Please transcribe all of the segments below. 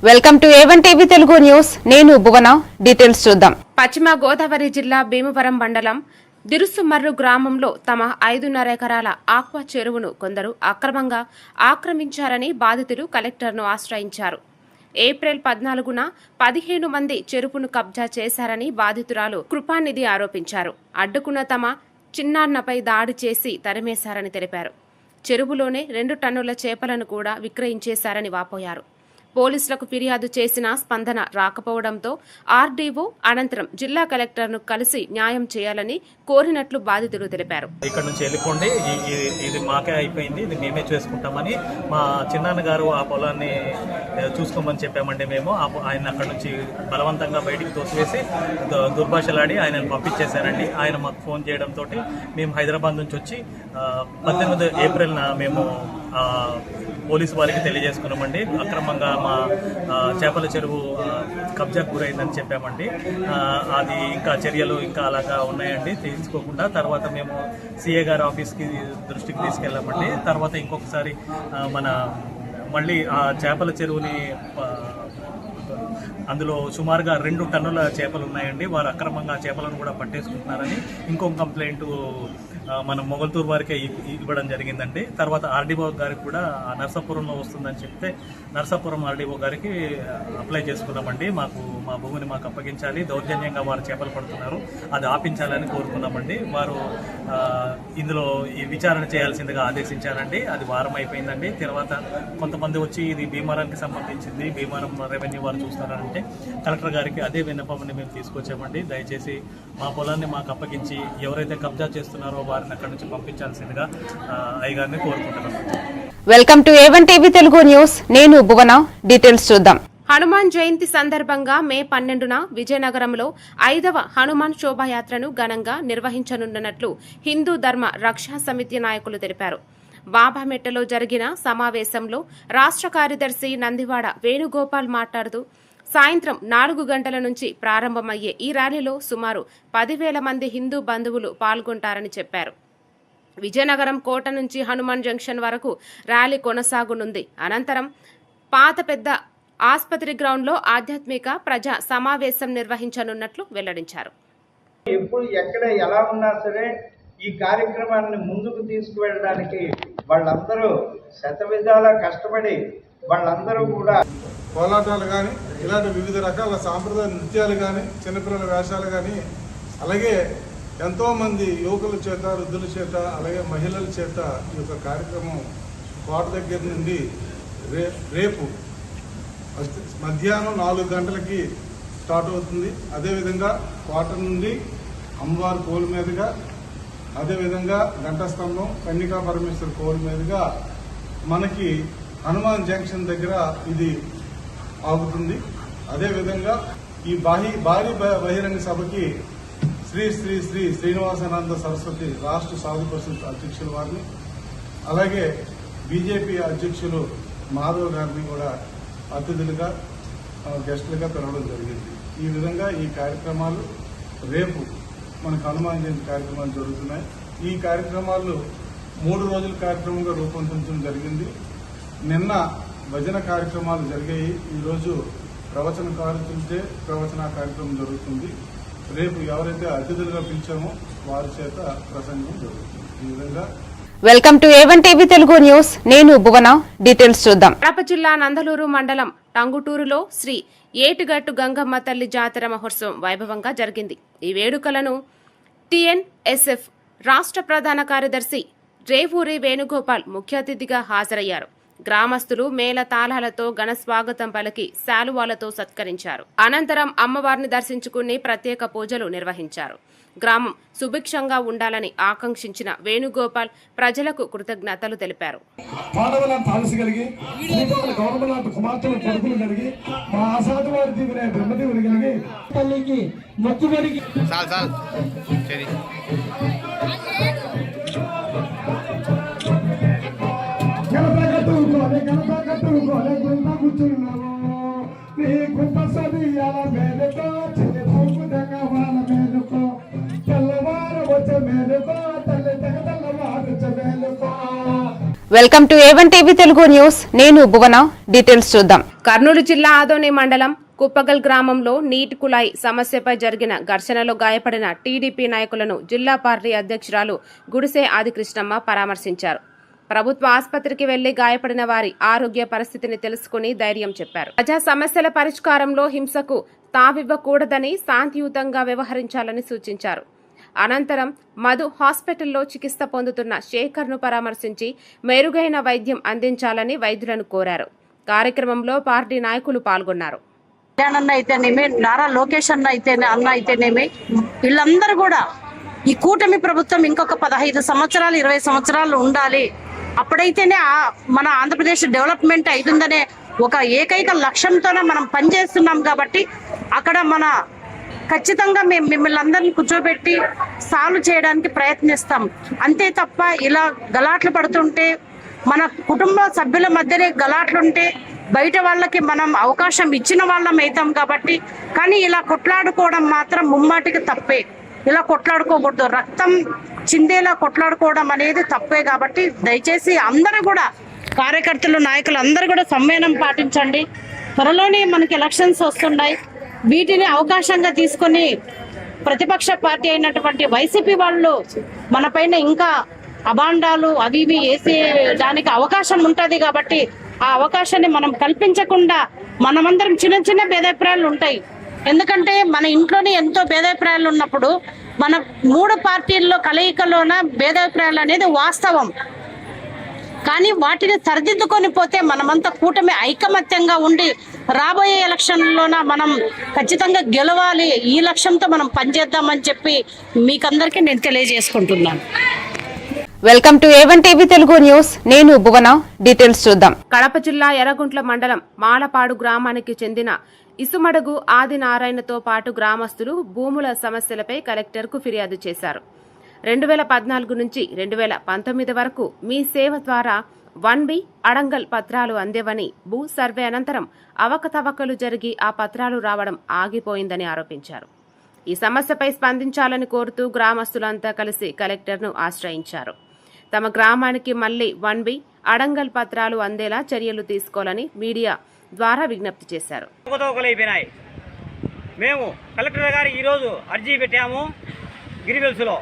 Welcome to A1 TV Telugu news. నేను Bhuvana. Details చూద్దాం. పశ్చిమ గోదావరి జిల్లా భీమవరం మండలం దిరుసుమర్రు గ్రామంలో తమ 5.5 ఎకరాల ఆక్వా చెరువును కొందరు అక్రమంగా ఆక్రమించారని బాధితులు కలెక్టర్ను ఆశ్రయించారు. ఏప్రిల్ 14న 15 మంది చెరువును కబ్జా చేశారని బాధితురాలు కృపానిధి ఆరోపించారు. అడ్డుకున్న తమ చిన్నాన్నపై దాడి చేసి తరిమేశారని తెలిపారు. చెరువులోనే 2 టన్నుల చేపలను కూడా విక్రయించేశారని వాపోయారు. పోలీసులకు ఫిర్యాదు చేసినా స్పందన రాకపోవడంతో ఆర్డీఓ అనంతరం జిల్లా కలెక్టర్ను కలిసి న్యాయం చేయాలని కోరినట్లు బాధితులు తెలిపారు. ఇక్కడ నుంచి వెళ్ళిపోండి, ఇది మాకే అయిపోయింది, ఇది మేమే చేసుకుంటామని మా చిన్నాన్న గారు ఆ పొలాన్ని చూసుకోమని చెప్పామండి. మేము ఆయన అక్కడ నుంచి బలవంతంగా బయటికి తోసివేసి దుర్భాషలాడి ఆయనను పంపించేశారండి. ఆయన మాకు ఫోన్ చేయడంతో మేము హైదరాబాద్ నుంచి వచ్చి 18 ఏప్రిల్న మేము పోలీసు వారికి తెలియజేసుకున్నామండి. అక్రమంగా మా చేపల చెరువు కబ్జాకు గురైందని చెప్పామండి. అది ఇంకా చర్యలు ఇంకా అలాగా ఉన్నాయండి తీసుకోకుండా. తర్వాత మేము సిఏ గారి ఆఫీస్కి దృష్టికి తీసుకెళ్ళామండి. తర్వాత ఇంకొకసారి మళ్ళీ ఆ చేపల చెరువుని అందులో సుమారుగా 2 టన్నుల చేపలు ఉన్నాయండి. వారు అక్రమంగా చేపలను కూడా పట్టేసుకుంటున్నారని ఇంకొక కంప్లైంట్ మనం మొగల్తూరు వారికే ఇవ్వడం జరిగిందండి. తర్వాత ఆర్డీఓ గారికి కూడా నర్సాపురంలో వస్తుందని చెప్తే నర్సాపురం ఆర్డీఓ గారికి అప్లై చేసుకున్నామండి. మా భూమిని మాకు అప్పగించాలి, దౌర్జన్యంగా వారు చేపలు పడుతున్నారు, అది ఆపించాలని కోరుకున్నామండి. వారు ఇందులో ఈ విచారణ చేయాల్సిందిగా ఆదేశించారండి. అది వారం అయిపోయిందండి. తర్వాత కొంతమంది వచ్చి ఇది భీమవరానికి సంబంధించింది, భీమవరం రెవెన్యూ వారు చూస్తారంటే కలెక్టర్ గారికి అదే విన్నపాన్ని మేము తీసుకొచ్చామండి. దయచేసి మా పొలాన్ని మాకు అప్పగించి ఎవరైతే కబ్జా చేస్తున్నారో వారిని అక్కడి నుంచి పంపించాల్సిందిగా అయ్యగారిని కోరుకుంటున్నాం. Welcome to A1 TV Telugu news. నేను భువన. డీటెయిల్స్ చూద్దాం. హనుమాన్ జయంతి సందర్భంగా మే 12న విజయనగరంలో 5వ హనుమాన్ శోభాయాత్రను ఘనంగా నిర్వహించనున్నట్లు హిందూ ధర్మ రక్షా సమితి నాయకులు తెలిపారు. బాబామెట్టలో జరిగిన సమావేశంలో రాష్ట్ర కార్యదర్శి నందివాడ వేణుగోపాల్ మాట్లాడుతూ సాయంత్రం 4 గంటల నుంచి ప్రారంభమయ్యే ఈ ర్యాలీలో సుమారు 10,000 మంది హిందూ బంధువులు పాల్గొంటారని చెప్పారు. విజయనగరం కోట నుంచి హనుమాన్ జంక్షన్ వరకు ర్యాలీ కొనసాగనుంది. అనంతరం పాత పెద్ద ఆసుపత్రి గ్రౌండ్లో ఆధ్యాత్మిక ప్రజా సమావేశం నిర్వహించనున్నట్లు వెల్లడించారు. ఎప్పుడు ఎక్కడ ఎలా ఉన్నా సరే ఈ కార్యక్రమాన్ని ముందుకు తీసుకువెళ్ళడానికి వాళ్ళందరూ శతవిధాలా కష్టపడి వాళ్ళందరూ కూడా కోలాటాలు కానీ ఇలాంటి వివిధ రకాల సాంప్రదాయ నృత్యాలు కానీ చిన్నపిల్లల వేషాలు కానీ అలాగే ఎంతోమంది యువకుల చేత వృద్ధుల చేత అలాగే మహిళల చేత ఈ యొక్క కార్యక్రమం కోట దగ్గర నుండి రేపు మధ్యాహ్నం 4 గంటలకి స్టార్ట్ అవుతుంది. అదేవిధంగా కోట నుండి అమ్మవారి కోలు మీదుగా అదేవిధంగా గంటస్తంభం కన్నికా పరమేశ్వర కోలు మీదుగా మనకి హనుమాన్ జంక్షన్ దగ్గర ఇది ఆగుతుంది. అదేవిధంగా ఈ భారీ బహిరంగ సభకి శ్రీ శ్రీ శ్రీ శ్రీనివాసానంద సరస్వతి రాష్ట్ర సాధు పరిషత్ అధ్యక్షుల వారిని అలాగే బీజేపీ అధ్యక్షులు మాధవ్ గారిని కూడా అతిథులుగా గెస్టులుగా పిలవడం జరిగింది. ఈ విధంగా ఈ కార్యక్రమాలు రేపు మనకు హనుమాన్ జయంతి కార్యక్రమాలు జరుగుతున్నాయి. ఈ కార్యక్రమాలు 3 రోజుల కార్యక్రమంగా రూపొందించడం జరిగింది. నిన్న భజన కార్యక్రమాలు జరిగాయి. ఈరోజు ప్రవచనకారులతో ప్రవచన కార్యక్రమం జరుగుతుంది. రేపు ఎవరైతే అతిథులుగా పిలిచామో వారి చేత ప్రసంగం జరుగుతుంది. ఈ విధంగా welcome to A1 TV Telugu news. నేను భువన. డీటెయిల్స్ చూద్దాం. కడప జిల్లా నందలూరు మండలం టంగుటూరులో శ్రీ ఏటుగట్టు గంగమ్మ తల్లి జాతర మహోత్సవం వైభవంగా జరిగింది. ఈ వేడుకలను TNSF రాష్ట్ర ప్రధాన కార్యదర్శి రేవూరి వేణుగోపాల్ ముఖ్య అతిథిగా హాజరయ్యారు. గ్రామస్తులు మేళ తాళాలతో ఘన స్వాగతం పలికి శాలువాలతో సత్కరించారు. అనంతరం అమ్మవారిని దర్శించుకుని ప్రత్యేక పూజలు నిర్వహించారు. గ్రామం సుభిక్షంగా ఉండాలని ఆకాంక్షించిన వేణుగోపాల్ ప్రజలకు కృతజ్ఞతలు తెలిపారు. Welcome to A1 TV Telugu news. నేను భువన. డీటెయిల్స్ చూద్దాం. కర్నూలు జిల్లా ఆదోని మండలం కుప్పగల్ గ్రామంలో నీటి కుళాయి సమస్యపై జరిగిన ఘర్షణలో గాయపడిన టీడీపీ నాయకులను జిల్లా పార్టీ అధ్యక్షురాలు గుడిసె ఆదికృష్ణమ్మ పరామర్శించారు. ప్రభుత్వ ఆసుపత్రికి వెళ్లి గాయపడిన వారి ఆరోగ్య పరిస్థితిని తెలుసుకుని ధైర్యం చెప్పారు. ప్రజా సమస్యల పరిష్కారంలో హింసకు తావివ్వకూడదని శాంతియుతంగా వ్యవహరించాలని సూచించారు. అనంతరం మధు హాస్పిటల్లో చికిత్స పొందుతున్న శేఖర్ను పరామర్శించి మెరుగైన వైద్యం అందించాలని వైద్యులను కోరారు. కార్యక్రమంలో పార్టీ నాయకులు పాల్గొన్నారు. అన్న అయితేనేమి, నారా లోకేష్ అన్న అయితేనేమి, వీళ్ళందరూ కూడా ఈ కూటమి ప్రభుత్వం ఇంకొక 15 సంవత్సరాలు 20 సంవత్సరాలు ఉండాలి, అప్పుడైతేనే మన ఆంధ్రప్రదేశ్ డెవలప్మెంట్ అవుతుందనే ఒక ఏకైక లక్ష్యంతోనే మనం పనిచేస్తున్నాం. కాబట్టి అక్కడ ఖచ్చితంగా మేము మిమ్మల్ని అందరినీ కూర్చోబెట్టి సాల్వ్ చేయడానికి ప్రయత్నిస్తాం. అంతే తప్ప ఇలా గలాట్లు పడుతుంటే, మన కుటుంబ సభ్యుల మధ్యనే గలాట్లుంటే బయట వాళ్ళకి మనం అవకాశం ఇచ్చిన వాళ్ళం అవుతాం. కాబట్టి కానీ ఇలా కొట్లాడుకోవడం మాత్రం ముమ్మాటికి తప్పే. ఇలా కొట్లాడుకోకూడదు, రక్తం చిందేలా కొట్లాడుకోవడం అనేది తప్పే. కాబట్టి దయచేసి అందరూ కూడా కార్యకర్తలు, నాయకులు అందరూ కూడా సంయమనం పాటించండి. త్వరలోనే మనకి ఎలక్షన్స్ వస్తున్నాయి. వీటిని అవకాశంగా తీసుకొని ప్రతిపక్ష పార్టీ అయినటువంటి వైసీపీ వాళ్ళు మన పైన ఇంకా అభాండాలు అవి ఇవి వేసేదానికి అవకాశం ఉంటుంది. కాబట్టి ఆ అవకాశాన్ని మనం కల్పించకుండా మనమందరం చిన్న చిన్న భేదాభిప్రాయాలు ఉంటాయి. ఎందుకంటే మన ఇంట్లోనే ఎంతో భేదాభిప్రాయాలు ఉన్నప్పుడు మన 3 పార్టీల్లో కలయికలోన భేదాభిప్రాయాలు అనేది వాస్తవం. కానీ వాటిని సరిదిద్దుకొని పోతే మనమంతా కూటమి ఐకమత్యంగా ఉండి రాబోయే ఎలక్షన్లోన మనం ఖచ్చితంగా గెలవాలి, ఈ లక్ష్యంతో మనం పనిచేద్దామని చెప్పి మీకందరికీ నేను తెలియజేసుకుంటున్నాను. Welcome to A1 TV Telugu news. నేను భువన. డీటెయిల్స్ చూద్దాం. కడప జిల్లా ఎర్రగుంట్ల మండలం మాలపాడు గ్రామానికి చెందిన ఇసుమడుగు ఆదినారాయణతో పాటు గ్రామస్తులు భూముల సమస్యలపై కలెక్టర్కు ఫిర్యాదు చేశారు. 2014 నుంచి 2019 వరకు మీ సేవ ద్వారా 1B అడంగల్ పత్రాలు అందేవని, భూ సర్వే అనంతరం అవకతవకలు జరిగి ఆ పత్రాలు రావడం ఆగిపోయిందని ఆరోపించారు. ఈ సమస్యపై స్పందించాలని కోరుతూ గ్రామస్తులంతా కలిసి కలెక్టర్ను ఆశ్రయించారు. తమ గ్రామానికి మళ్లీ 1B అడంగల్ పత్రాలు అందేలా చర్యలు తీసుకోవాలని మీడియా ద్వారా విజ్ఞప్తి చేశారు. మేము కలెక్టర్ గారు ఈరోజు అర్జీ పెట్టాము గిరివెల్సులో.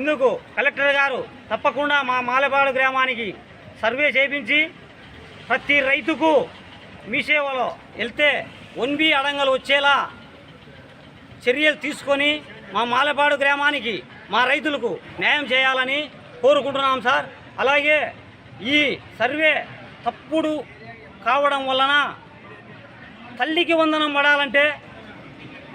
ఇందుకు కలెక్టర్ గారు తప్పకుండా మా మాలపాడు గ్రామానికి సర్వే చేయించి ప్రతి రైతుకు మీ సేవలో వెళ్తే 1B అడంగలు వచ్చేలా చర్యలు తీసుకొని మా మాలపాడు గ్రామానికి మా రైతులకు న్యాయం చేయాలని కోరుకుంటున్నాం సార్. అలాగే ఈ సర్వే తప్పుడు కావడం వలన తల్లికి వందనం పడాలంటే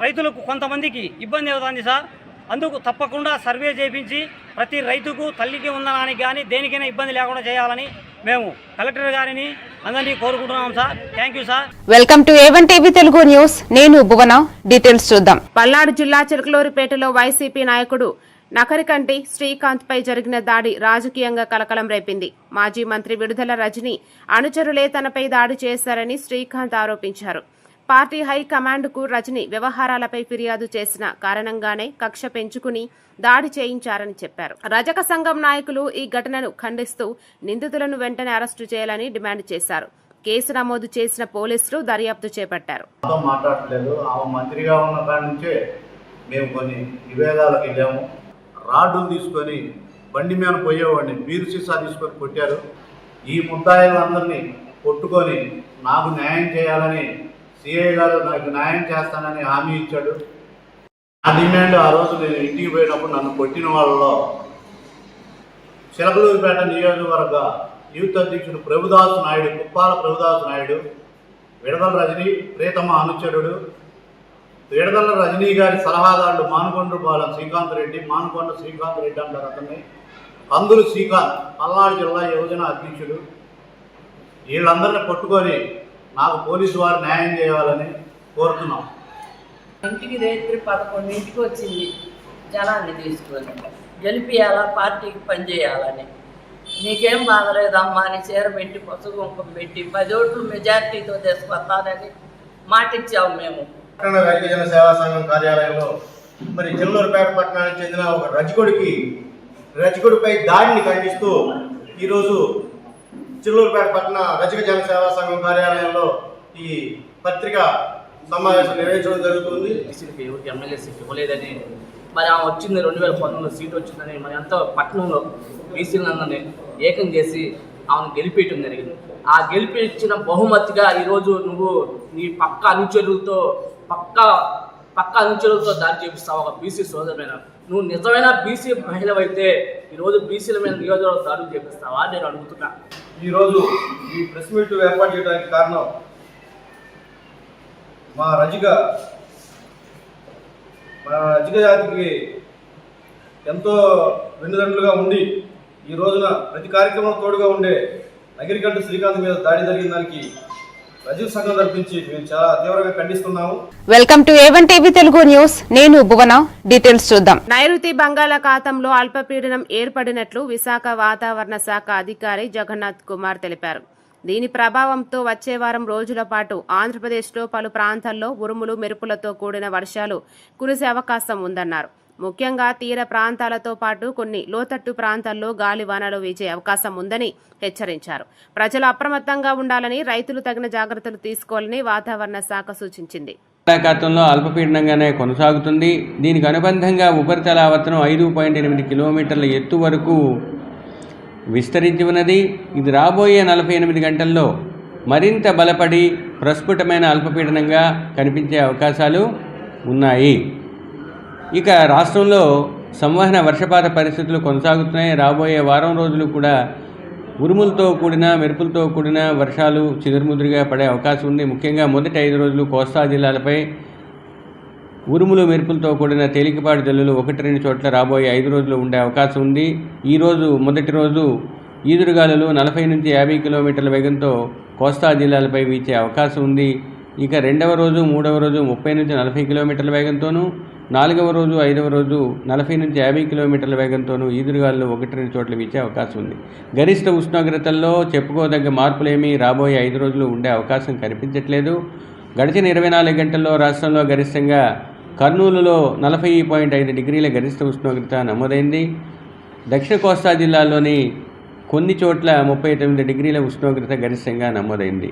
రైతులకు కొంతమందికి ఇబ్బంది అవుతుంది సార్. అందుకు తప్పకుండా సర్వే చేయించి ప్రతి రైతుకు తల్లికి వందనానికి కానీ దేనికైనా ఇబ్బంది లేకుండా చేయాలని మేము కలెక్టర్ గారిని అందరినీ కోరుకుంటున్నాం sir. Thank you sir. Welcome to A1 TV Telugu news. నేను భువన. డీటెయిల్స్ చూద్దాం. పల్నాడు జిల్లా చిలకలూరిపేటలో వైసీపీ నాయకుడు నకరికంటి శ్రీకాంత్ పై జరిగిన దాడి రాజకీయంగా కలకలం రేపింది. మాజీ మంత్రి విడుదల రజని అనుచరులే తనపై దాడి చేశారని శ్రీకాంత్ ఆరోపించారు. పార్టీ హైకమాండ్కు రజని వ్యవహారాలపై ఫిర్యాదు చేసిన కారణంగానే కక్ష పెంచుకుని దాడి చేయించారని చెప్పారు. రజక సంఘం నాయకులు ఈ ఘటనను ఖండిస్తూ నిందితులను వెంటనే అరెస్టు చేయాలని డిమాండ్ చేశారు. కేసు నమోదు చేసిన పోలీసులు దర్యాప్తు చేపట్టారు. మాట్లాడలేదు. ఆమె మంత్రిగా ఉన్న కాడి నుంచే మేము కొన్ని విభేదాలకు వెళ్ళాము. రాడ్డులు తీసుకొని బండి మీద పోయేవాడిని బీరు సీసా తీసుకొని కొట్టారు. ఈ ముద్దాయిలందరినీ కొట్టుకొని నాకు న్యాయం చేయాలని సిఐ గారు నాకు న్యాయం చేస్తానని హామీ ఇచ్చాడు. ఆ డిమాండ్ ఆ రోజు నేను ఇంటికి పోయినప్పుడు నన్ను కొట్టిన వాళ్ళలో చిలకలూరిపేట నియోజకవర్గ యూత్ అధ్యక్షుడు ప్రభుదాసు నాయుడు, కుప్పాల ప్రభుదాసు నాయుడు, విడదల రజనీ ప్రియతమ అనుచరుడు, విడదల రజనీ గారి సలహాదారుడు మానుకొండపాలెం శ్రీకాంత్ రెడ్డి, మానుకొండ శ్రీకాంత్ రెడ్డి అంటారు అతన్ని, కందులు శ్రీకాంత్ పల్నాడు జిల్లా యువజన అధ్యక్షుడు. వీళ్ళందరినీ పట్టుకొని నాకు పోలీసు వారు న్యాయం చేయాలని కోరుతున్నాం. ఇంటికి రాత్రి 11ంటికి వచ్చింది జనాన్ని తీసుకొని గెలిపియాలా, పార్టీకి పనిచేయాలని. నీకేం బాధలేదమ్మా అని చీర పెట్టి పసుపు కుంకుమ పెట్టి 10 ఓట్లు మెజార్టీతో తీసుకొస్తానని మాటిచ్చాము మేము. రైతు సేవా సంఘం కార్యాలయంలో మరి చిల్లూరుపేట పట్టణానికి చెందిన ఒక రజకుడిపై దాడిని ఖండిస్తూ ఈరోజు చిల్లూరుపేట పట్టణ రజక జన సేవా సంఘం కార్యాలయంలో ఈ పత్రికా సమావేశం నిర్వహించడం జరుగుతుంది. ఎవరికి ఎమ్మెల్యే సీట్ ఇవ్వలేదని, మరి ఆమె వచ్చింది 2019లో సీట్ వచ్చిందని, మరి అంతా పట్టణంలో బీసీలందరినీ ఏకం చేసి ఆమెను గెలిపేయటం జరిగింది. ఆ గెలిపించిన బహుమతిగా ఈరోజు నువ్వు నీ పక్క అనుచరులతో దాడి చేపిస్తావు. ఒక బీసీ సోదరుమైన నువ్వు నిజమైన బీసీ మహిళవైతే ఈరోజు బీసీల మీద నియోజకవర్గ దాడులు చేపిస్తావా నేను అడుగుతున్నా. ఈరోజు ఈ ప్రెస్ మీట్ ఏర్పాటు చేయడానికి కారణం మా రజిక జాతికి ఎంతో వెన్నుదండ్రులుగా ఉండి ఈ రోజున ప్రతి కార్యక్రమంలో తోడుగా ఉండే నగిరికంట శ్రీకాంత్ మీద దాడి జరిగిన దానికి రజక సంఘం తరపించి మేము చాలా తీవ్రంగా ఖండిస్తున్నాము. Welcome to A1 TV Telugu news. నేను భువన. డీటెయిల్స్ చూద్దాం. నైరుతి బంగాళాఖాతంలో అల్పపీడనం ఏర్పడినట్లు విశాఖ వాతావరణ శాఖ అధికారి జగన్నాథ్ కుమార్ తెలిపారు. దీని ప్రభావంతో వచ్చే వారం రోజుల పాటు ఆంధ్రప్రదేశ్లో పలు ప్రాంతాల్లో ఉరుములు మెరుపులతో కూడిన వర్షాలు కురిసే అవకాశం ఉందన్నారు. ముఖ్యంగా తీర ప్రాంతాలతో పాటు కొన్ని లోతట్టు ప్రాంతాల్లో గాలివానలు వీచే అవకాశం ఉందని హెచ్చరించారు. ప్రజలు అప్రమత్తంగా ఉండాలని, రైతులు తగిన జాగ్రత్తలు తీసుకోవాలని వాతావరణ శాఖ సూచించింది. బంగాళాఖాతంలో అల్పపీడనంగానే కొనసాగుతుంది. దీనికి అనుబంధంగా ఉపరితల ఆవర్తనం 5.8 కిలోమీటర్ల ఎత్తు వరకు విస్తరించి ఉన్నది. ఇది రాబోయే 48 గంటల్లో మరింత బలపడి ప్రస్ఫుటమైన అల్పపీడనంగా కనిపించే అవకాశాలు ఉన్నాయి. ఇక రాష్ట్రంలో సంవహన వర్షపాత పరిస్థితులు కొనసాగుతున్నాయి. రాబోయే వారం రోజులు కూడా ఉరుములతో కూడిన మెరుపులతో కూడిన వర్షాలు చిదురుముదురుగా పడే అవకాశం ఉంది. ముఖ్యంగా మొదటి 5 రోజులు కోస్తా జిల్లాలపై ఉరుములు మెరుపులతో కూడిన తేలికపాటి జల్లులు 1-2 చోట్ల రాబోయే 5 రోజులు ఉండే అవకాశం ఉంది. ఈరోజు మొదటి రోజు ఈదురుగాలులు 40 నుంచి 50 కిలోమీటర్ల వేగంతో కోస్తా జిల్లాలపై వీచే అవకాశం ఉంది. ఇక రెండవ రోజు, మూడవ రోజు 30 నుంచి 40 కిలోమీటర్ల వేగంతోనూ, 4వ రోజు, 5వ రోజు 40 నుంచి 50 కిలోమీటర్ల వేగంతోనూ ఈదురుగాలు 1-2 చోట్ల వీచే అవకాశం ఉంది. గరిష్ట ఉష్ణోగ్రతల్లో చెప్పుకోదగ్గ మార్పులేమీ రాబోయే 5 రోజులు ఉండే అవకాశం కనిపించట్లేదు. గడిచిన 24 గంటల్లో రాష్ట్రంలో గరిష్టంగా కర్నూలులో 40.5 డిగ్రీల గరిష్ట ఉష్ణోగ్రత నమోదైంది. దక్షిణ కోస్తా జిల్లాలోని కొన్ని చోట్ల 39 డిగ్రీల ఉష్ణోగ్రత గరిష్టంగా నమోదైంది.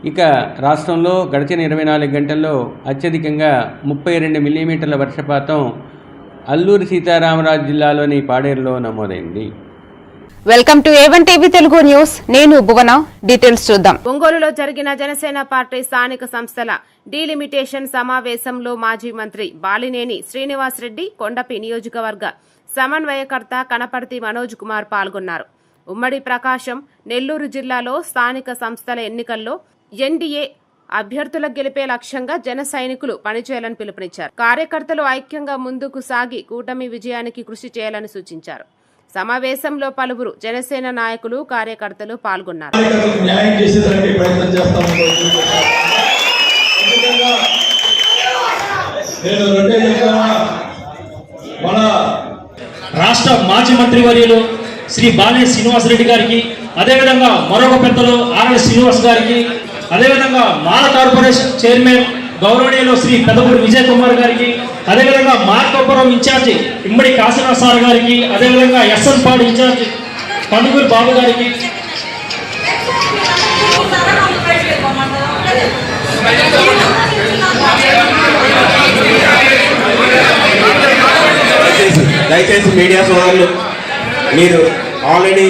ఇక రాష్ట్రంలో గడిచిన 24 గంటల్లో అత్యధికంగా 32 మిల్లీమీటర్ల వర్షపాతం అల్లూరి సీతారామరాజు జిల్లాలోని పాడేరులో నమోదైంది. Welcome to A1 TV Telugu news. నేను భువన. డీటెయిల్స్ చూద్దాం. ఒంగోలులో జరిగిన జనసేన పార్టీ స్థానిక సంస్థల డీలిమిటేషన్ సమావేశంలో మాజీ మంత్రి బాలినేని శ్రీనివాసరెడ్డి, కొండపి నియోజకవర్గ సమన్వయకర్త కనపర్తి మనోజ్ కుమార్ పాల్గొన్నారు. ఉమ్మడి ప్రకాశం, నెల్లూరు జిల్లాలో స్థానిక సంస్థల ఎన్నికల్లో ఎన్డీఏ అభ్యర్థుల గెలిపే లక్ష్యంగా జన సైనికులు పనిచేయాలని పిలుపునిచ్చారు. కార్యకర్తలు ఐక్యంగా ముందుకు సాగి కూటమి విజయానికి కృషి చేయాలని సూచించారు. సమావేశంలో పలువురు జనసేన నాయకులు, కార్యకర్తలు పాల్గొన్నారు. మన రాష్ట్ర మాజీ మంత్రివర్యులు శ్రీ బాలినేని శ్రీనివాసరెడ్డి గారికి, అదేవిధంగా మరొక పెద్దలు ఆర్ఎస్ శ్రీనివాస్ గారికి, అదేవిధంగా మాల కార్పొరేషన్ చైర్మన్ గౌరవనీయులు శ్రీ పెద్దపూడి విజయ్ కుమార్ గారికి, అదేవిధంగా మార్కాపురం ఇన్ఛార్జి ఇమ్మడి కాశీనాథ్ సార్ గారికి, అదేవిధంగా ఎస్ఎన్ పాడు ఇన్ఛార్జి కందుకూరి బాబు గారికి, దయచేసి మీడియా సోదరులు, మీరు ఆల్రెడీ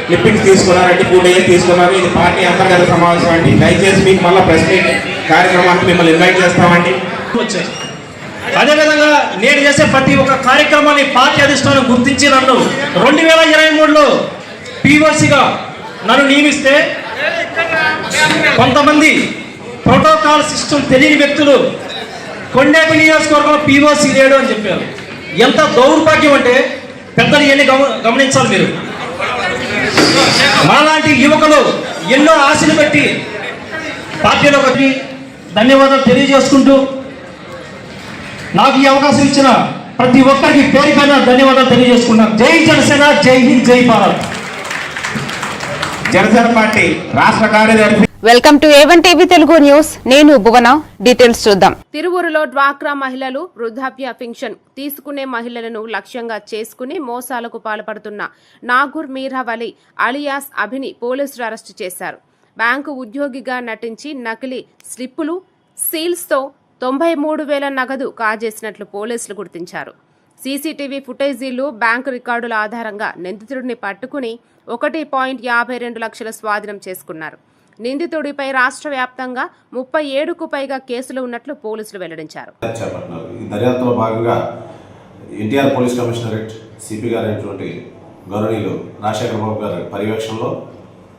క్లిప్పింగ్స్ తీసుకున్నారంటే 2 days తీసుకున్నారు. ఇది పార్టీ అంతర్గత సమావేశం అండి. దయచేసి మీకు మళ్ళీ ప్రెస్ మీట్ కార్యక్రమానికి మిమ్మల్ని ఇన్వైట్ చేస్తామండి. అదేవిధంగా నేను చేసే ప్రతి ఒక్క కార్యక్రమాన్ని పార్టీ అధిష్టానం గుర్తించి నన్ను 2023లో పీఓసీగా నన్ను నియమిస్తే కొంతమంది ప్రోటోకాల్ సిస్టమ్ తెలియని వ్యక్తులు కొండేపి నియోజకవర్గంలో పీఓసీ లేడు అని చెప్పారు. ఎంత దౌర్భాగ్యం అంటే పెద్దలు ఎన్ని గమనించాలి మీరు. మాలాంటి యువకులు ఎన్నో ఆశలు పెట్టి పార్టీలో వచ్చి ధన్యవాదాలు తెలియజేసుకుంటూ నాకు ఈ అవకాశం ఇచ్చిన ప్రతి ఒక్కరికి పేరు పైన ధన్యవాదాలు తెలియజేసుకున్నాను. జై జనసేన, జై హింద్, జై భారత్. జనసేన పార్టీ రాష్ట్ర కార్యదర్శి welcome to A1 TV Telugu news. నేను భువన. డీటెయిల్స్ చూద్దాం. తిరువూరులో డ్వాక్రా మహిళలు వృద్ధాప్య పెన్షన్ తీసుకునే మహిళలను లక్ష్యంగా చేసుకుని మోసాలకు పాల్పడుతున్న నాగూర్ మీరావలి అలియాస్ అభిని పోలీసులు అరెస్టు చేశారు. బ్యాంకు ఉద్యోగిగా నటించి నకిలీ స్లిప్పులు, సీల్స్తో 93,000 నగదు కాజేసినట్లు పోలీసులు గుర్తించారు. సీసీటీవీ ఫుటేజీలు, బ్యాంకు రికార్డుల ఆధారంగా నిందితుడిని పట్టుకుని 1.52 లక్షల స్వాధీనం చేసుకున్నారు. నిందితుడిపై రాష్ట్ర వ్యాప్తంగా 37కు పైగా కేసులు ఉన్నట్లు పోలీసులు వెల్లడించారు. ఈ దర్యాప్తులో భాగంగా ఎన్టీఆర్ పోలీస్ కమిషనరేట్ సిపి గారైనటువంటి గౌరవనీయులు రాజశేఖర బాబు గారి పర్యవేక్షణలో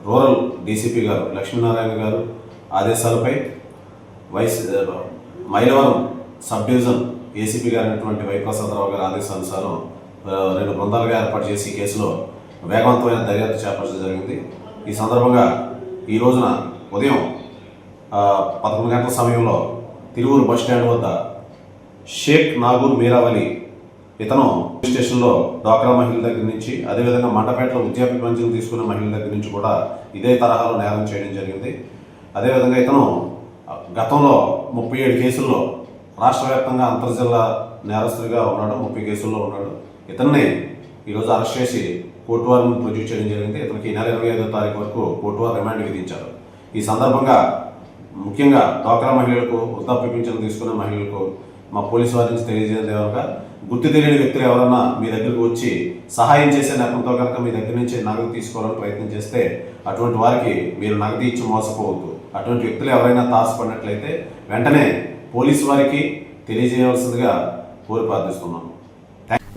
రూరల్ డీసీపీ గారు లక్ష్మీనారాయణ గారు ఆదేశాలపై మైలవరం సబ్ డివిజన్ ఏసీపీ గారైనటువంటి వైప్రసాదరావు గారి ఆదేశానుసారం 2 బృందాలుగా ఏర్పాటు చేసి ఈ కేసులో వేగవంతమైన దర్యాప్తు చేపట్టడం జరిగింది. ఈ సందర్భంగా ఈ రోజున ఉదయం 11 గంటల సమయంలో తిరువూరు బస్టాండ్ వద్ద షేక్ నాగూర్ మీరావలి ఇతను స్టేషన్లో డ్వాక్రా మహిళల దగ్గర నుంచి, అదేవిధంగా మండపేటలో వృద్ధాప్య పెన్షన్ తీసుకున్న మహిళల దగ్గర నుంచి కూడా ఇదే తరహాలో నేరం చేయడం జరిగింది. అదేవిధంగా ఇతను గతంలో 37 కేసుల్లో రాష్ట్ర వ్యాప్తంగా అంతర్జిల్లా నేరస్తుడిగా ఉన్నాడు. 30 కేసుల్లో ఉన్నాడు. ఇతన్ని ఈరోజు అరెస్ట్ చేసి కోర్టు వారిని ప్రొడ్యూస్ చేయడం జరిగింది. ఇతనికి ఈ నెల 25వ తారీఖు వరకు కోర్టు వారు రిమాండ్ విధించారు. ఈ సందర్భంగా ముఖ్యంగా డ్వాక్రా మహిళలకు, వృద్ధాప్య పెన్షన్ తీసుకున్న మహిళలకు మా పోలీసు వారి నుంచి తెలియజేయడం కనుక గుర్తు తెలియని వ్యక్తులు ఎవరన్నా మీ దగ్గరకు వచ్చి సహాయం చేసే నెపంతో కనుక మీ దగ్గర నుంచి నగదు తీసుకోవాలని ప్రయత్నం చేస్తే అటువంటి వారికి మీరు నగదు ఇచ్చి మోసపోవద్దు. అటువంటి వ్యక్తులు ఎవరైనా తారసపడినట్లయితే వెంటనే పోలీసు వారికి తెలియజేయవలసిందిగా కోరి ప్రార్థిస్తున్నాను.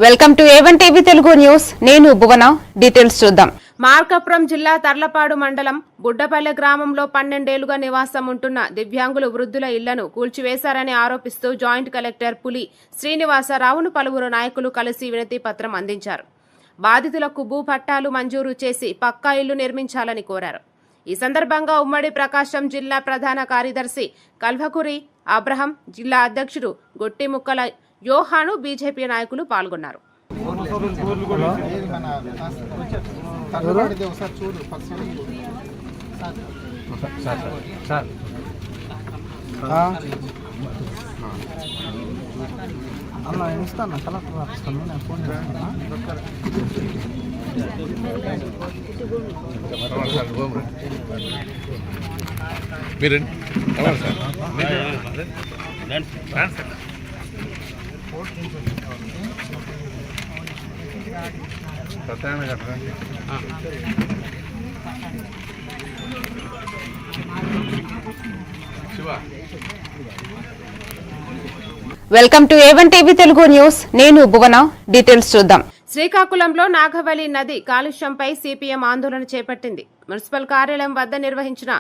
Welcome to A1 TV Telugu news. నేను భువన. డీటెయిల్స్ చూద్దాం. మార్కాపురం జిల్లా తర్లపాడు మండలం బుడ్డపల్లె గ్రామంలో 12 ఏళ్లుగా నివాసం ఉంటున్న దివ్యాంగులు వృద్ధుల ఇళ్లను కూల్చివేశారని ఆరోపిస్తూ జాయింట్ కలెక్టర్ పులి శ్రీనివాసరావును పలువురు నాయకులు కలిసి వినతి పత్రం అందించారు. బాధితులకు భూ పట్టాలు మంజూరు చేసి పక్కా ఇళ్లు నిర్మించాలని కోరారు. ఈ సందర్భంగా ఉమ్మడి ప్రకాశం జిల్లా ప్రధాన కార్యదర్శి కల్వకురి అబ్రహం, జిల్లా అధ్యక్షుడు గొట్టిముక్కల యోహాను, బీజేపీ నాయకులు పాల్గొన్నారు. Welcome to A1 TV Telugu news. నేను భువన. డీటెయిల్స్ చూద్దాం. శ్రీకాకుళంలో నాగవలి నది కాలుష్యంపై సిపిఎం ఆందోళన చేపట్టింది. మున్సిపల్ కార్యాలయం వద్ద నిర్వహించిన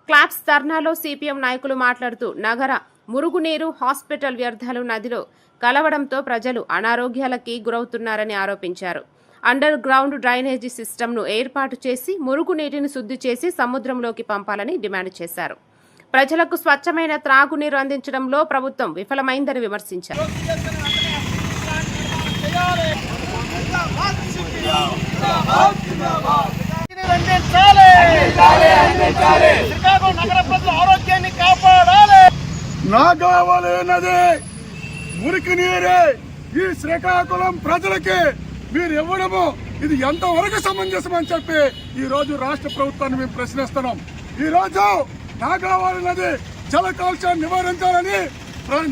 క్లాప్స్ ధర్నాలో సిపిఎం నాయకులు మాట్లాడుతూ నగర మురుగునీరు, హాస్పిటల్ వ్యర్థాలు నదిలో కలవడంతో ప్రజలు అనారోగ్యాలకి గురవుతున్నారని ఆరోపించారు. అండర్ గ్రౌండ్ డ్రైనేజీ సిస్టమ్ను ఏర్పాటు చేసి మురుగునీటిని శుద్ధి చేసి సముద్రంలోకి పంపాలని డిమాండ్ చేశారు. ప్రజలకు స్వచ్ఛమైన త్రాగునీరు అందించడంలో ప్రభుత్వం విఫలమైందని విమర్శించారు. నాగవలి నది మురికి నీరే ఈ శ్రీకాకుళం ప్రజలకి మీరు ఇవ్వడము ఇది ఎంతవరకు సమంజసమని చెప్పి ఈ రోజు రాష్ట్ర ప్రభుత్వాన్ని మేము ప్రశ్నిస్తున్నాం. ఈ రోజు నాగవలి నది జల కాలుష్యాన్ని నివారించాలని,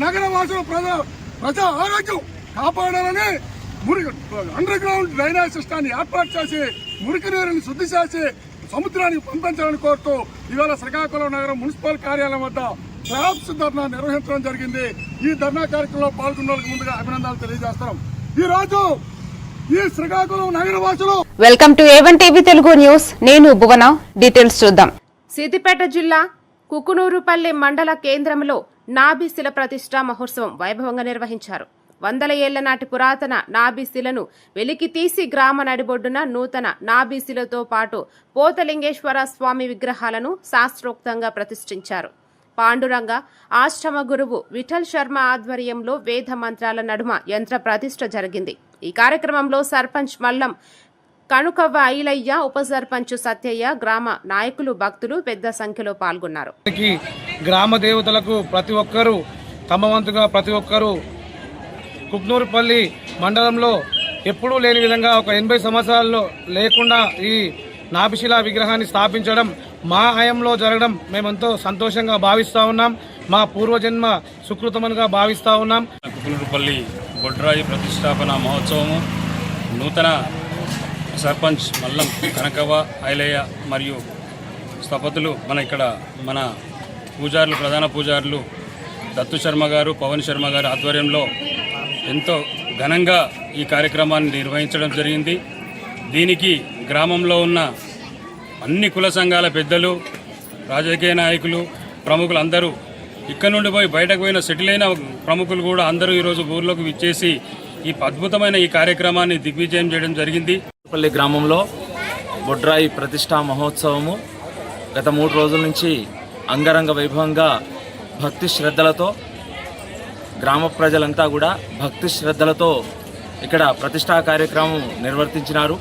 నగరవాసులు ప్రజా ఆరోగ్యం కాపాడాలని అండర్ గ్రౌండ్ డ్రైనేజ్ సిస్టాన్ని ఏర్పాటు చేసి మురికి నీరుని శుద్ధి చేసి సముద్రానికి పంపించాలని కోరుతూ ఇవాళ శ్రీకాకుళం నగరం మున్సిపల్ కార్యాలయం వద్ద క్లాప్స్ ధర్నా నిర్వహించడం జరిగింది. ఈ ధర్నా కార్యక్రమంలో పాల్గొన్న వాళ్ళకి ముందుగా అభినందనలు తెలియజేస్తున్నాం. ఈ రోజు ఈ శ్రీకాకుళం నగరవాసులు welcome to A1 TV Telugu news. నేను భువన. డీటెయిల్స్ చూద్దాం. సిద్దిపేట జిల్లా కుకునూరుపల్లి మండల కేంద్రంలో నాభిశిల ప్రతిష్ఠా మహోత్సవం వైభవంగా నిర్వహించారు. 100 ఏళ్ల నాటి పురాతన నాభిశిలను వెలికి తీసి గ్రామ నడిబొడ్డున నూతన నాభిశిలతో పాటు పోతలింగేశ్వర స్వామి విగ్రహాలను శాస్త్రోక్తంగా ప్రతిష్ఠించారు. పాండురంగ ఆశ్రమ గురువు విఠల్ శర్మ ఆధ్వర్యంలో వేద మంత్రాల నడుమ యంత్ర ప్రతిష్ఠ జరిగింది. ఈ కార్యక్రమంలో సర్పంచ్ మల్లం కనుకవ్వ ఐలయ్య, ఉప సర్పంచ్ సత్యయ్య, గ్రామ నాయకులు, భక్తులు పెద్ద సంఖ్యలో పాల్గొన్నారు. గ్రామ దేవతలకు ప్రతి ఒక్కరూ తమ వంతుగా ప్రతి ఒక్కరూ కుక్నూరుపల్లి మండలంలో ఎప్పుడూ లేని విధంగా ఒక 80 సంవత్సరాల్లో లేకుండా ఈ నాభిశిలా విగ్రహాన్ని స్థాపించడం మా హయాంలో జరగడం మేమెంతో సంతోషంగా భావిస్తూ ఉన్నాం. మా పూర్వజన్మ సుకృతమనిగా భావిస్తూ ఉన్నాం. కుక్నూరుపల్లి బొడ్రాయి ప్రతిష్టాపన మహోత్సవము నూతన సర్పంచ్ మల్లం కనకవ్వ ఐలయ్య మరియు స్థపతులు మన పూజారులు, ప్రధాన పూజారులు దత్తు శర్మ గారు, పవన్ శర్మ గారు ఆధ్వర్యంలో ఎంతో ఘనంగా ఈ కార్యక్రమాన్ని నిర్వహించడం జరిగింది. దీనికి గ్రామంలో ఉన్న అన్ని కుల సంఘాల పెద్దలు, రాజకీయ నాయకులు, ప్రముఖులు అందరూ ఇక్కడ నుండి పోయి బయటకు పోయిన సెటిల్ అయిన ప్రముఖులు కూడా అందరూ ఈరోజు ఊర్లోకి విచ్చేసి ఈ అద్భుతమైన ఈ కార్యక్రమాన్ని దిగ్విజయం చేయడం జరిగింది. పల్లి గ్రామంలో బొడ్రాయి ప్రతిష్టా మహోత్సవము గత 3 రోజుల నుంచి అంగరంగ వైభవంగా భక్తి శ్రద్ధలతో గ్రామ ప్రజలంతా కూడా భక్తి శ్రద్ధలతో ఇక్కడ ప్రతిష్టా కార్యక్రమం నిర్వర్తించినారు.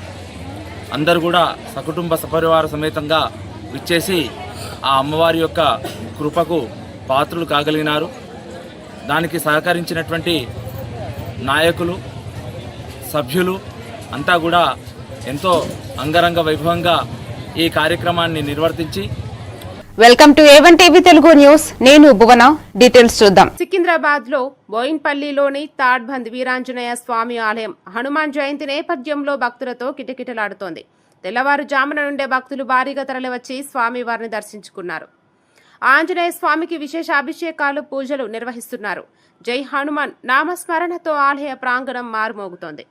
అందరూ కూడా సకుటుంబ సపరివార సమేతంగా విచ్చేసి ఆ అమ్మవారి యొక్క కృపకు పాత్రులు కాగలిగినారు. దానికి సహకరించినటువంటి నాయకులు, సభ్యులు అంతా కూడా ఎంతో అంగరంగ వైభవంగా ఈ కార్యక్రమాన్ని నిర్వర్తించి welcome to A1 TV Telugu news. నేను భువన. డీటెయిల్స్ చూద్దాం. సికింద్రాబాద్ లో బోయిన్పల్లిలోని తాడ్బంద్ వీరాంజనేయ స్వామి ఆలయం హనుమాన్ జయంతి నేపథ్యంలో భక్తులతో కిటకిటలాడుతోంది. తెల్లవారుజామున నుండే భక్తులు భారీగా తరలివచ్చి స్వామివారిని దర్శించుకున్నారు. ఆంజనేయ స్వామికి విశేష అభిషేకాలు, పూజలు నిర్వహిస్తున్నారు. జై హనుమాన్ నామస్మరణతో ఆలయ ప్రాంగణం మారుమోగుతోంది.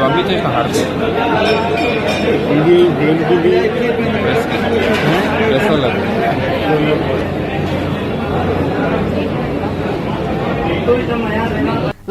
పంపించేసిన హార్ట్ ఇది దేనికి ప్రెస్ వాళ్ళకి.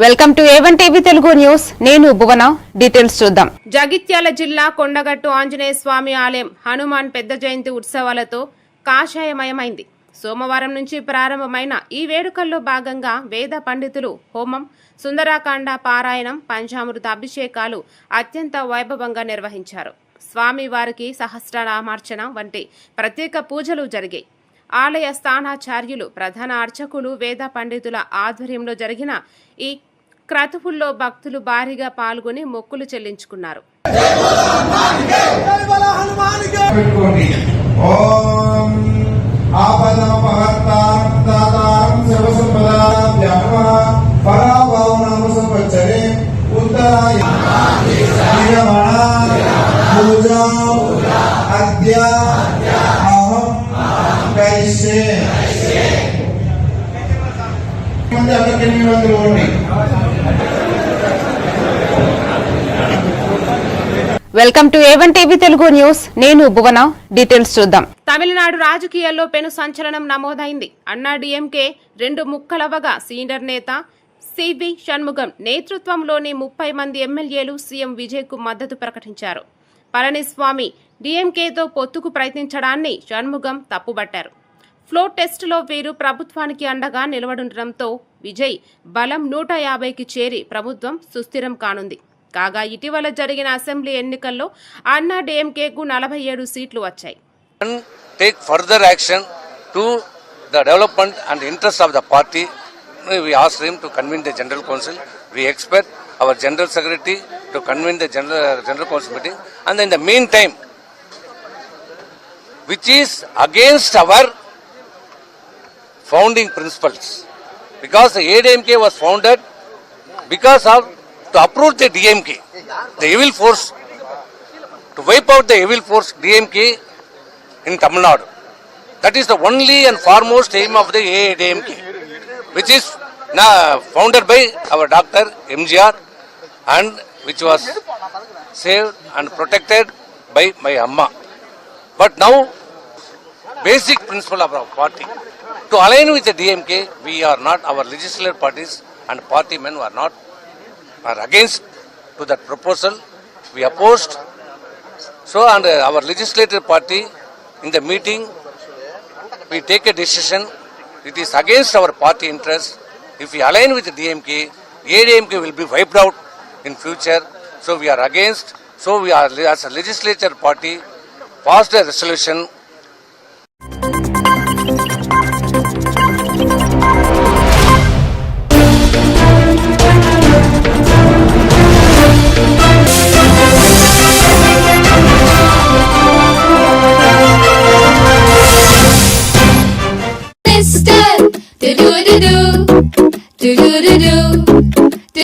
Welcome to A1 TV Telugu news. నేను భువన. డీటెయిల్స్ చూద్దాం. జగిత్యాల జిల్లా కొండగట్టు ఆంజనేయ స్వామి ఆలయం హనుమాన్ పెద్ద జయంతి ఉత్సవాలతో కాషాయమయమైంది. సోమవారం నుంచి ప్రారంభమైన ఈ వేడుకల్లో భాగంగా వేద పండితులు హోమం, సుందరాకాండ పారాయణం, పంచామృత అభిషేకాలు అత్యంత వైభవంగా నిర్వహించారు. స్వామివారికి సహస్రనామార్చన వంటి ప్రత్యేక పూజలు జరిగాయి. ఆలయ స్థానాచార్యులు, ప్రధాన అర్చకులు, వేద పండితుల ఆధ్వర్యంలో జరిగిన ఈ క్రతువుల్లో భక్తులు భారీగా పాల్గొని మొక్కులు చెల్లించుకున్నారు. Welcome to A1 TV Telugu news. నేను భువన. డీటెయిల్స్ చూద్దాం. తమిళనాడు రాజకీయాల్లో పెను సంచలనం నమోదైంది. అన్నా డీఎంకే 2 ముక్కలవగా సీనియర్ నేత సివి షణ్ముగం నేతృత్వంలోని 30 మంది ఎమ్మెల్యేలు సీఎం విజయ్ కు మద్దతు ప్రకటించారు. పళనిస్వామి డీఎంకేతో పొత్తుకు ప్రయత్నించడాన్ని షణ్ముగం తప్పుబట్టారు. ఫ్లోర్ టెస్టులో వీరు ప్రభుత్వానికి అండగా నిలవడంతో విజయ్ బలం 150కి చేరి ప్రభుత్వం సుస్థిరం కానుంది. కాగా ఇటీవల జరిగిన అసెంబ్లీ ఎన్నికల్లో అన్నా డీఎంకేకు 47 సీట్లు వచ్చాయి. Take further action to the development and interest of the party. We asked him to convene the General Council. We expect our General Secretary to convene the General Council meeting. And in the meantime, which is against our founding principles, because the ADMK was founded because of to uproot the DMK, the evil force to wipe out the evil force DMK in Tamil Nadu. That is the only and foremost aim of the AIADMK, which is now founded by our Dr. MGR and which was saved and protected by my Amma. But now, basic principle of our party, to align with the DMK, we are not, our legislative parties and party men are against to that proposal. We opposed. So, and our legislative party in the meeting, we take a decision. It is against our party interest. If we align with the DMK, AIADMK will be wiped out in future. So we are against. So we are, as a legislature party, passed a resolution